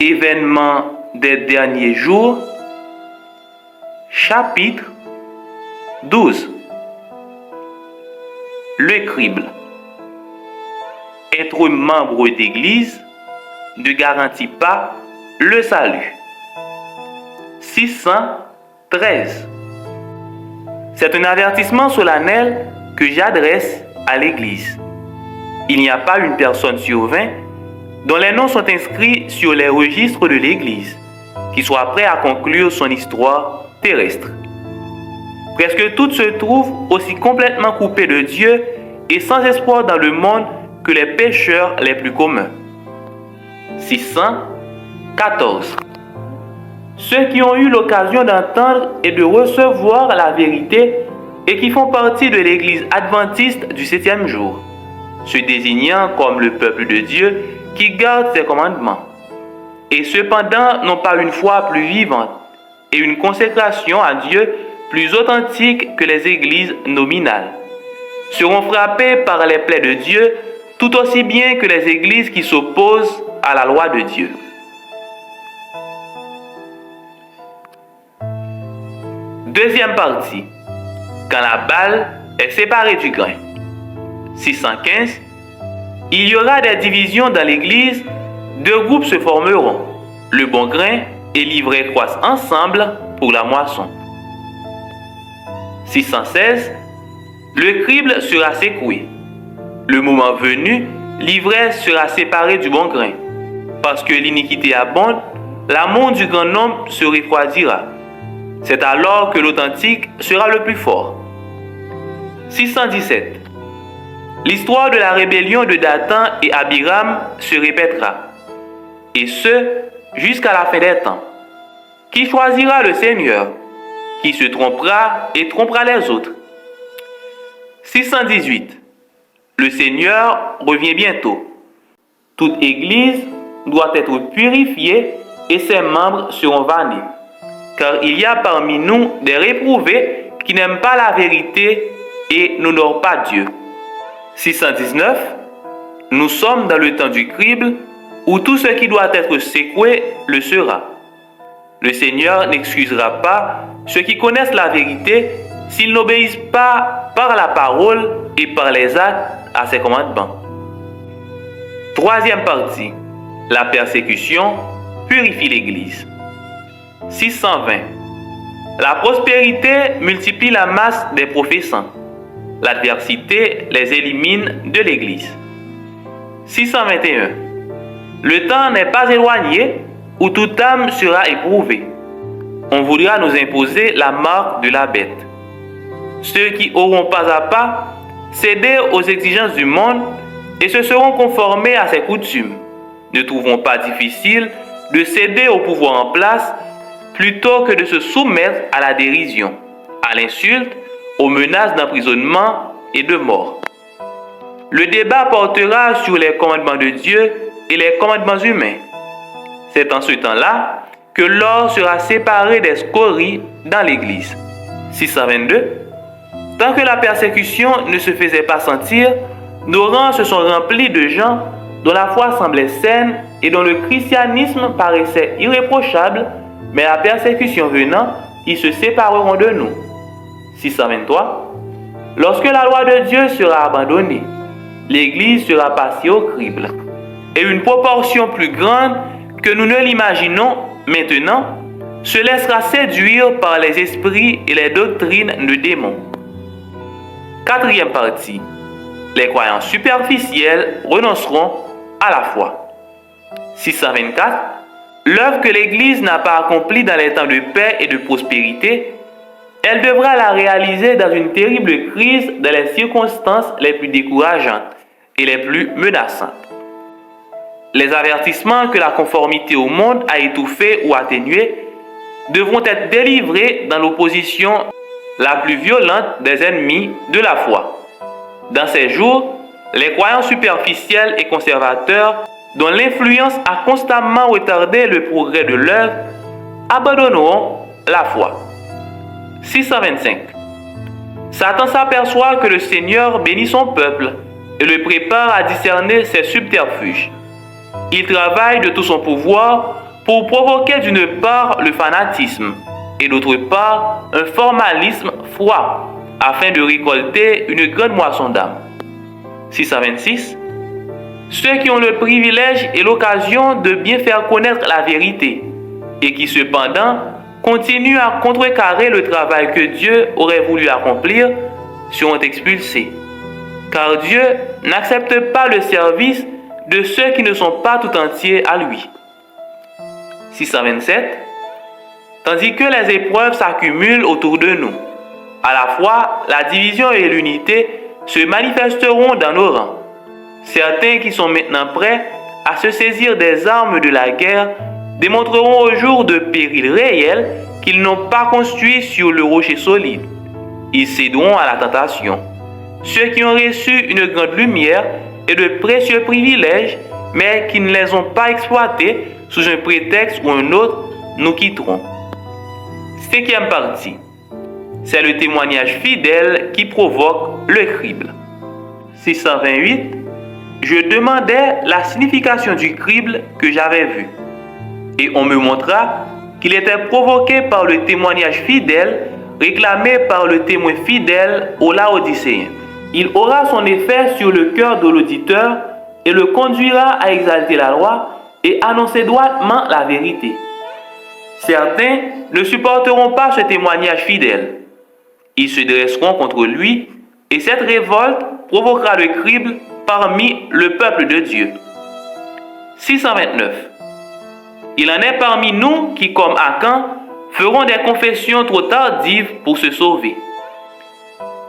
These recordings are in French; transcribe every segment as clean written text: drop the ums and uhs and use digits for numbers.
Événements des derniers jours, chapitre 12. Le crible. Être membre d'église ne garantit pas le salut. 613. C'est un avertissement solennel que j'adresse à l'église. Il n'y a pas une personne sur 20 dont les noms sont inscrits sur les registres de l'Église, qui soit prêt à conclure son histoire terrestre. Presque toutes se trouvent aussi complètement coupées de Dieu et sans espoir dans le monde que les pécheurs les plus communs. 614. Ceux qui ont eu l'occasion d'entendre et de recevoir la vérité et qui font partie de l'Église adventiste du 7e jour, se désignant comme le peuple de Dieu qui garde ses commandements, et cependant n'ont pas une foi plus vivante et une consécration à Dieu plus authentique que les églises nominales, seront frappés par les plaies de Dieu tout aussi bien que les églises qui s'opposent à la loi de Dieu. Deuxième partie. Quand la balle est séparée du grain. 615. Il y aura des divisions dans l'Église, deux groupes se formeront. Le bon grain et l'ivraie croissent ensemble pour la moisson. 616. Le crible sera secoué. Le moment venu, l'ivraie sera séparée du bon grain. Parce que l'iniquité abonde, l'amour du grand nombre se refroidira. C'est alors que l'authentique sera le plus fort. 617. L'histoire de la rébellion de Dathan et Abiram se répétera, et ce, jusqu'à la fin des temps. Qui choisira le Seigneur? Qui se trompera et trompera les autres? 618. Le Seigneur revient bientôt. Toute Église doit être purifiée et ses membres seront vannés, car il y a parmi nous des réprouvés qui n'aiment pas la vérité et n'honorent pas Dieu. 619. Nous sommes dans le temps du crible où tout ce qui doit être secoué le sera. Le Seigneur n'excusera pas ceux qui connaissent la vérité s'ils n'obéissent pas par la parole et par les actes à ses commandements. Troisième partie. La persécution purifie l'Église. 620. La prospérité multiplie la masse des professants. L'adversité les élimine de l'Église. 621. Le temps n'est pas éloigné où toute âme sera éprouvée. On voudra nous imposer la marque de la bête. Ceux qui auront pas à pas cédé aux exigences du monde et se seront conformés à ses coutumes ne trouveront pas difficile de céder au pouvoir en place plutôt que de se soumettre à la dérision, à l'insulte, aux menaces d'emprisonnement et de mort. Le débat portera sur les commandements de Dieu et les commandements humains. C'est en ce temps-là que l'or sera séparé des scories dans l'Église. 622. Tant que la persécution ne se faisait pas sentir, nos rangs se sont remplis de gens dont la foi semblait saine et dont le christianisme paraissait irréprochable, mais la persécution venant, ils se sépareront de nous. 623. Lorsque la loi de Dieu sera abandonnée, l'Église sera passée au crible, et une proportion plus grande que nous ne l'imaginons maintenant se laissera séduire par les esprits et les doctrines de démons. Quatrième partie. Les croyants superficiels renonceront à la foi. 624. L'œuvre que l'Église n'a pas accomplie dans les temps de paix et de prospérité, elle devra la réaliser dans une terrible crise dans les circonstances les plus décourageantes et les plus menaçantes. Les avertissements que la conformité au monde a étouffés ou atténués devront être délivrés dans l'opposition la plus violente des ennemis de la foi. Dans ces jours, les croyants superficiels et conservateurs, dont l'influence a constamment retardé le progrès de l'œuvre, abandonneront la foi. 625. Satan s'aperçoit que le Seigneur bénit son peuple et le prépare à discerner ses subterfuges. Il travaille de tout son pouvoir pour provoquer d'une part le fanatisme et d'autre part un formalisme froid afin de récolter une grande moisson d'âmes. 626. Ceux qui ont le privilège et l'occasion de bien faire connaître la vérité et qui cependant continuent à contrecarrer le travail que Dieu aurait voulu accomplir seront expulsés. Car Dieu n'accepte pas le service de ceux qui ne sont pas tout entiers à lui. 627. Tandis que les épreuves s'accumulent autour de nous, à la fois la division et l'unité se manifesteront dans nos rangs. Certains qui sont maintenant prêts à se saisir des armes de la guerre démontreront au jour de périls réels qu'ils n'ont pas construit sur le rocher solide. Ils céderont à la tentation. Ceux qui ont reçu une grande lumière et de précieux privilèges, mais qui ne les ont pas exploités sous un prétexte ou un autre, nous quitteront. 5e partie. C'est le témoignage fidèle qui provoque le crible. 628. Je demandais la signification du crible que j'avais vu. Et on me montra qu'il était provoqué par le témoignage fidèle réclamé par le témoin fidèle aux Laodicéens. Il aura son effet sur le cœur de l'auditeur et le conduira à exalter la loi et annoncer droitement la vérité. Certains ne supporteront pas ce témoignage fidèle. Ils se dresseront contre lui et cette révolte provoquera le crible parmi le peuple de Dieu. 629. Il en est parmi nous qui, comme Akan, feront des confessions trop tardives pour se sauver.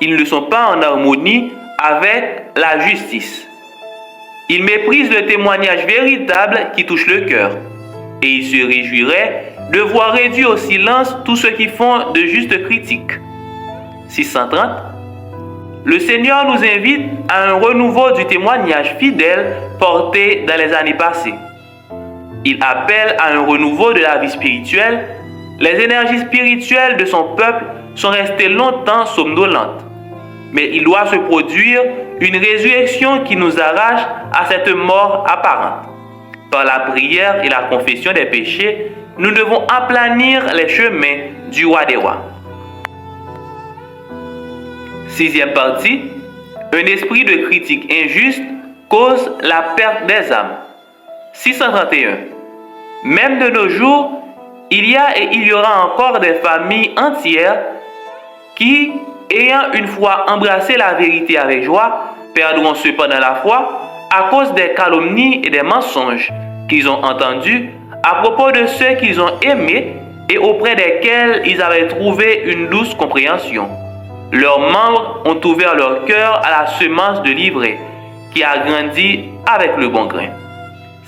Ils ne sont pas en harmonie avec la justice. Ils méprisent le témoignage véritable qui touche le cœur. Et ils se réjouiraient de voir réduit au silence tous ceux qui font de justes critiques. 630. Le Seigneur nous invite à un renouveau du témoignage fidèle porté dans les années passées. Il appelle à un renouveau de la vie spirituelle. Les énergies spirituelles de son peuple sont restées longtemps somnolentes. Mais il doit se produire une résurrection qui nous arrache à cette mort apparente. Par la prière et la confession des péchés, nous devons aplanir les chemins du roi des rois. 6e partie. Un esprit de critique injuste cause la perte des âmes. 631. Même de nos jours, il y a et il y aura encore des familles entières qui, ayant une fois embrassé la vérité avec joie, perdront cependant la foi à cause des calomnies et des mensonges qu'ils ont entendus à propos de ceux qu'ils ont aimés et auprès desquels ils avaient trouvé une douce compréhension. Leurs membres ont ouvert leur cœur à la semence de l'ivraie qui a grandi avec le bon grain.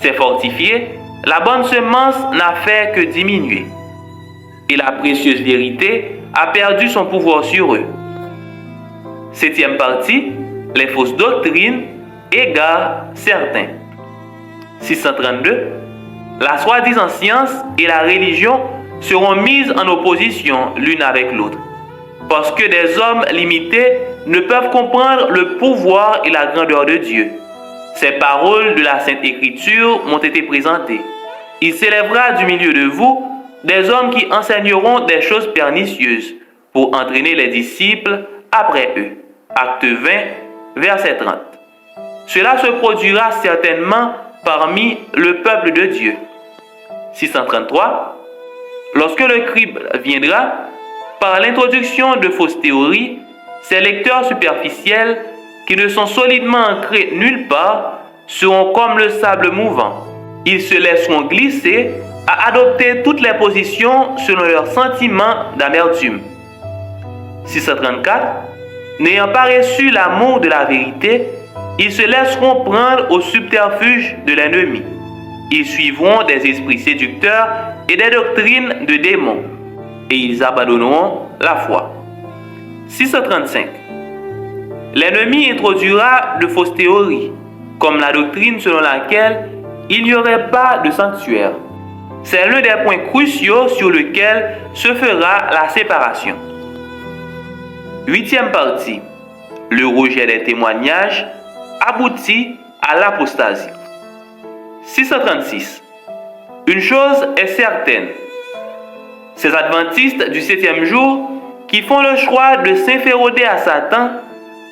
C'est fortifié, la bonne semence n'a fait que diminuer. Et la précieuse vérité a perdu son pouvoir sur eux. 7e partie, les fausses doctrines égarent certains. 632. La soi-disant science et la religion seront mises en opposition l'une avec l'autre, parce que des hommes limités ne peuvent comprendre le pouvoir et la grandeur de Dieu. Ces paroles de la Sainte Écriture m'ont été présentées. Il s'élèvera du milieu de vous des hommes qui enseigneront des choses pernicieuses pour entraîner les disciples après eux. Acte 20, verset 30. Cela se produira certainement parmi le peuple de Dieu. 633. Lorsque le crible viendra, par l'introduction de fausses théories, ces lecteurs superficiels qui ne sont solidement ancrés nulle part seront comme le sable mouvant. Ils se laisseront glisser à adopter toutes les positions selon leurs sentiments d'amertume. 634. N'ayant pas reçu l'amour de la vérité, ils se laisseront prendre au subterfuge de l'ennemi. Ils suivront des esprits séducteurs et des doctrines de démons, et ils abandonneront la foi. 635. L'ennemi introduira de fausses théories, comme la doctrine selon laquelle il n'y aurait pas de sanctuaire. C'est l'un des points cruciaux sur lequel se fera la séparation. 8e partie. Le rejet des témoignages aboutit à l'apostasie. 636. Une chose est certaine, ces adventistes du 7e jour qui font le choix de s'inféroder à Satan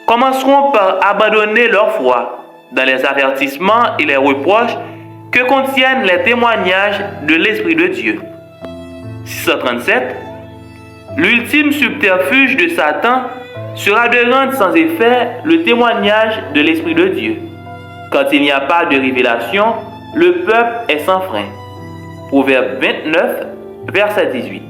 commenceront par abandonner leur foi dans les avertissements et les reproches que contiennent les témoignages de l'Esprit de Dieu. 637. L'ultime subterfuge de Satan sera de rendre sans effet le témoignage de l'Esprit de Dieu. Quand il n'y a pas de révélation, le peuple est sans frein. Proverbe 29, verset 18.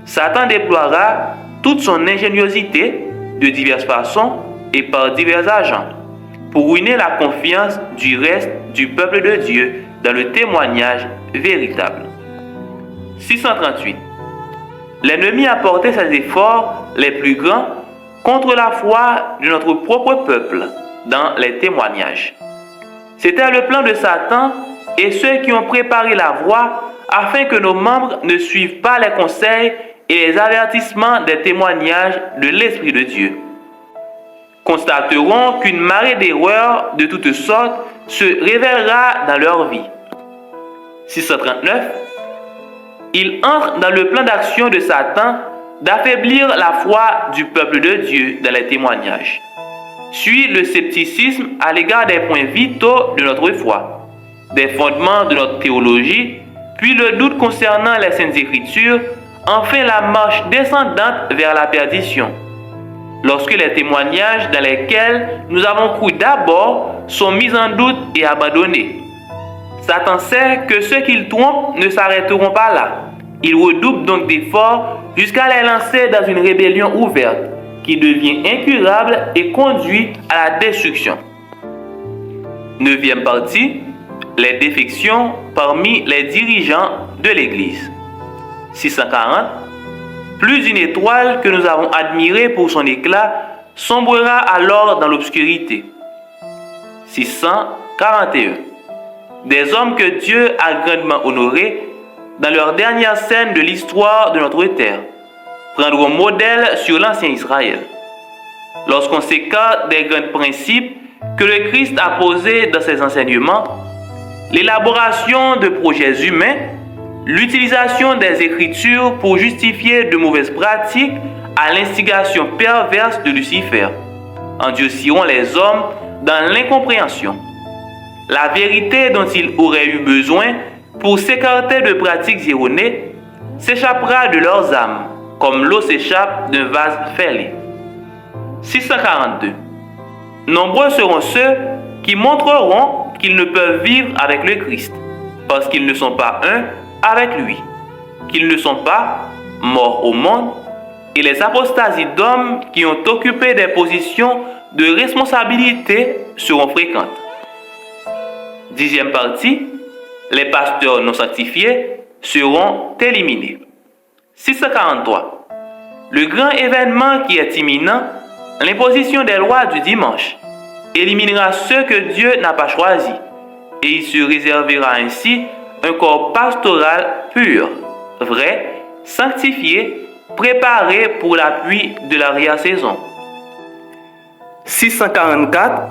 Satan déploiera toute son ingéniosité de diverses façons et par divers agents pour ruiner la confiance du reste du peuple de Dieu dans le témoignage véritable. 638. L'ennemi a porté ses efforts les plus grands contre la foi de notre propre peuple dans les témoignages. C'était le plan de Satan et ceux qui ont préparé la voie afin que nos membres ne suivent pas les conseils et les avertissements des témoignages de l'Esprit de Dieu. Constateront qu'une marée d'erreurs de toutes sortes se révélera dans leur vie. 639. Il entre dans le plan d'action de Satan d'affaiblir la foi du peuple de Dieu dans les témoignages. Suit le scepticisme à l'égard des points vitaux de notre foi, des fondements de notre théologie, puis le doute concernant les Saintes Écritures, enfin la marche descendante vers la perdition. Lorsque les témoignages dans lesquels nous avons cru d'abord sont mis en doute et abandonnés. Satan sait que ceux qu'il trompe ne s'arrêteront pas là. Il redouble donc d'efforts jusqu'à les lancer dans une rébellion ouverte qui devient incurable et conduit à la destruction. 9e partie, les défections parmi les dirigeants de l'Église. 640. Plus d'une étoile que nous avons admirée pour son éclat sombrera alors dans l'obscurité. 641. Des hommes que Dieu a grandement honorés dans leur dernière scène de l'histoire de notre terre prendront modèle sur l'ancien Israël. Lorsqu'on s'écarte des grands principes que le Christ a posés dans ses enseignements, l'élaboration de projets humains, l'utilisation des Écritures pour justifier de mauvaises pratiques à l'instigation perverse de Lucifer, endurciront les hommes dans l'incompréhension. La vérité dont ils auraient eu besoin pour s'écarter de pratiques erronées s'échappera de leurs âmes, comme l'eau s'échappe d'un vase fêlé. 642. Nombreux seront ceux qui montreront qu'ils ne peuvent vivre avec le Christ, parce qu'ils ne sont pas un avec lui, qu'ils ne sont pas morts au monde, et les apostasies d'hommes qui ont occupé des positions de responsabilité seront fréquentes. 10e partie, les pasteurs non sanctifiés seront éliminés. 643. Le grand événement qui est imminent, l'imposition des lois du dimanche, éliminera ceux que Dieu n'a pas choisis, et il se réservera ainsi un corps pastoral pur, vrai, sanctifié, préparé pour l'appui de l'arrière-saison. 644.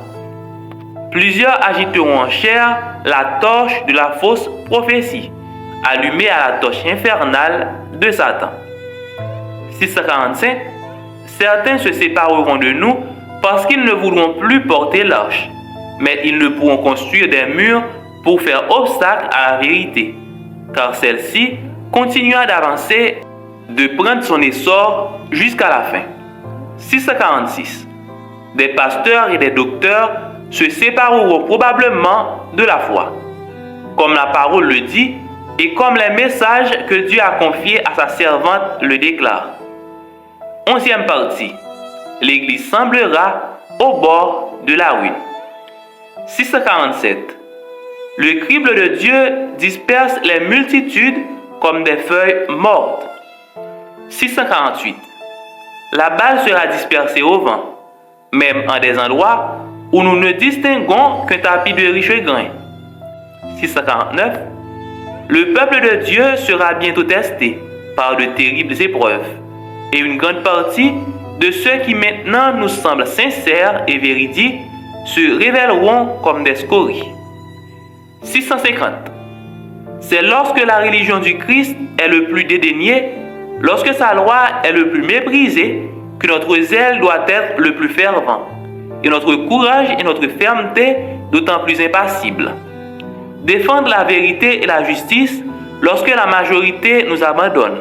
Plusieurs agiteront en chair la torche de la fausse prophétie, allumée à la torche infernale de Satan. 645. Certains se sépareront de nous parce qu'ils ne voudront plus porter l'arche, mais ils ne pourront construire des murs pour faire obstacle à la vérité, car celle-ci continuera d'avancer, de prendre son essor jusqu'à la fin. 646. Des pasteurs et des docteurs se sépareront probablement de la foi, comme la parole le dit et comme les messages que Dieu a confiés à sa servante le déclarent. 11e partie. L'Église semblera au bord de la ruine. 647. Le crible de Dieu disperse les multitudes comme des feuilles mortes. 648. La balle sera dispersée au vent, même en des endroits où nous ne distinguons qu'un tapis de riches grains. 649. Le peuple de Dieu sera bientôt testé par de terribles épreuves, et une grande partie de ceux qui maintenant nous semblent sincères et véridiques se révéleront comme des scories. 650. C'est lorsque la religion du Christ est le plus dédaignée, lorsque sa loi est le plus méprisée, que notre zèle doit être le plus fervent, et notre courage et notre fermeté d'autant plus impassibles. Défendre la vérité et la justice lorsque la majorité nous abandonne.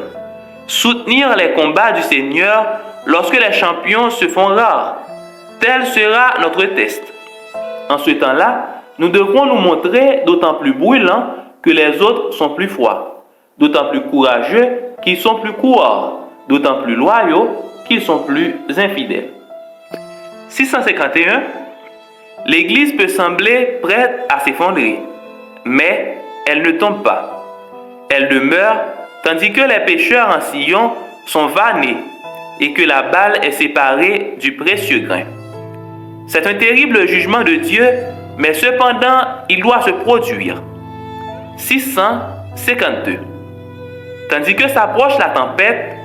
Soutenir les combats du Seigneur lorsque les champions se font rares. Tel sera notre test. En ce temps-là, nous devrons nous montrer d'autant plus brûlants que les autres sont plus froids, d'autant plus courageux qu'ils sont plus coureurs, d'autant plus loyaux qu'ils sont plus infidèles. 651. L'Église peut sembler prête à s'effondrer, mais elle ne tombe pas. Elle demeure, tandis que les pécheurs en sillon sont vannés et que la balle est séparée du précieux grain. C'est un terrible jugement de Dieu, mais cependant, il doit se produire. 652. Tandis que s'approche la tempête,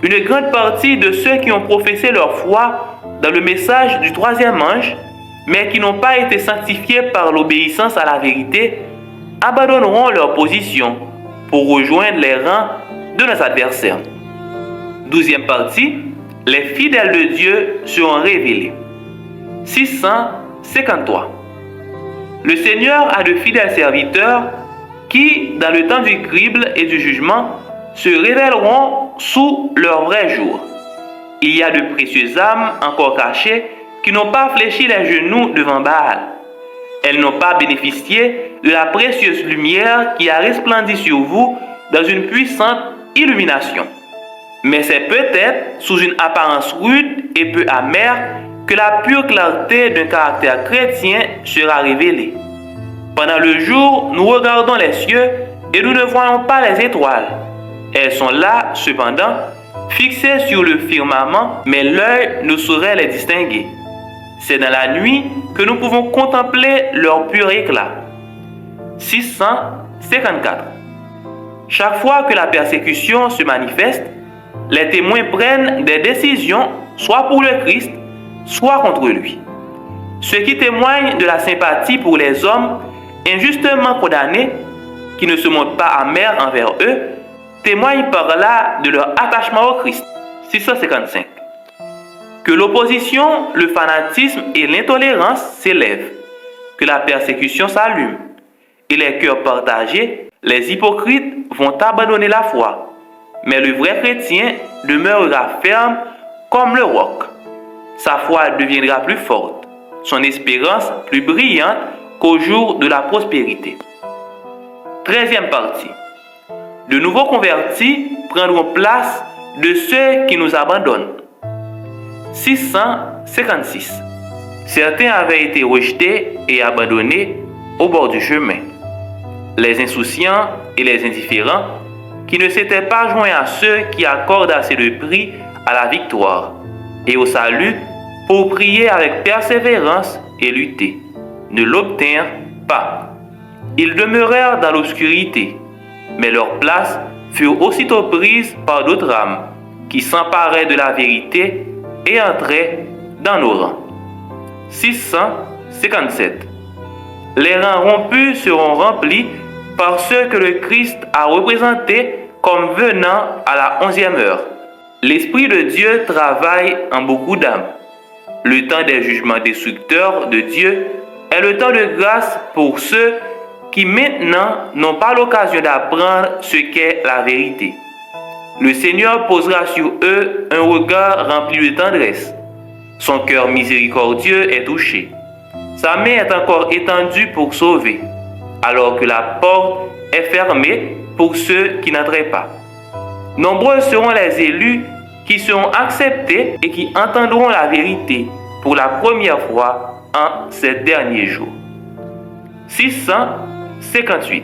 une grande partie de ceux qui ont professé leur foi dans le message du troisième ange, mais qui n'ont pas été sanctifiés par l'obéissance à la vérité, abandonneront leur position pour rejoindre les rangs de nos adversaires. 12e partie, les fidèles de Dieu seront révélés. 653. Le Seigneur a de fidèles serviteurs qui, dans le temps du crible et du jugement, se révéleront sous leur vrai jour. Il y a de précieuses âmes encore cachées qui n'ont pas fléchi les genoux devant Baal. Elles n'ont pas bénéficié de la précieuse lumière qui a resplendi sur vous dans une puissante illumination. Mais c'est peut-être sous une apparence rude et peu amère que la pure clarté d'un caractère chrétien sera révélée. Pendant le jour, nous regardons les cieux et nous ne voyons pas les étoiles. Elles sont là, cependant, fixées sur le firmament, mais l'œil ne saurait les distinguer. C'est dans la nuit que nous pouvons contempler leur pur éclat. 654. Chaque fois que la persécution se manifeste, les témoins prennent des décisions soit pour le Christ, soit contre lui. Ceux qui témoignent de la sympathie pour les hommes injustement condamnés, qui ne se montrent pas amers envers eux, témoignent par là de leur attachement au Christ. 655. Que l'opposition, le fanatisme et l'intolérance s'élèvent, que la persécution s'allume, et les cœurs partagés, les hypocrites vont abandonner la foi, mais le vrai chrétien demeurera ferme comme le roc. Sa foi deviendra plus forte, son espérance plus brillante qu'au jour de la prospérité. 13e partie. De nouveaux convertis prendront place de ceux qui nous abandonnent. 656. Certains avaient été rejetés et abandonnés au bord du chemin. Les insouciants et les indifférents qui ne s'étaient pas joints à ceux qui accordent assez de prix à la victoire et au salut pour prier avec persévérance et lutter, ne l'obtinrent pas. Ils demeurèrent dans l'obscurité, mais leur place fut aussitôt prise par d'autres âmes qui s'emparaient de la vérité et entraient dans nos rangs. 657. Les rangs rompus seront remplis par ceux que le Christ a représentés comme venant à la 11e heure. L'Esprit de Dieu travaille en beaucoup d'âmes. Le temps des jugements destructeurs de Dieu est le temps de grâce pour ceux qui maintenant n'ont pas l'occasion d'apprendre ce qu'est la vérité. Le Seigneur posera sur eux un regard rempli de tendresse. Son cœur miséricordieux est touché. Sa main est encore étendue pour sauver, alors que la porte est fermée pour ceux qui n'entraient pas. Nombreux seront les élus qui seront acceptés et qui entendront la vérité pour la première fois en ces derniers jours. 658.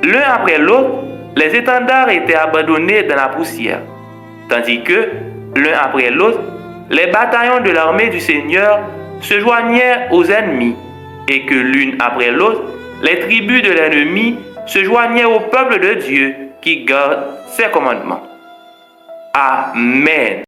L'un après l'autre, les étendards étaient abandonnés dans la poussière, tandis que, l'un après l'autre, les bataillons de l'armée du Seigneur se joignaient aux ennemis, et que l'une après l'autre, les tribus de l'ennemi se joignaient au peuple de Dieu qui garde ses commandements. Amen.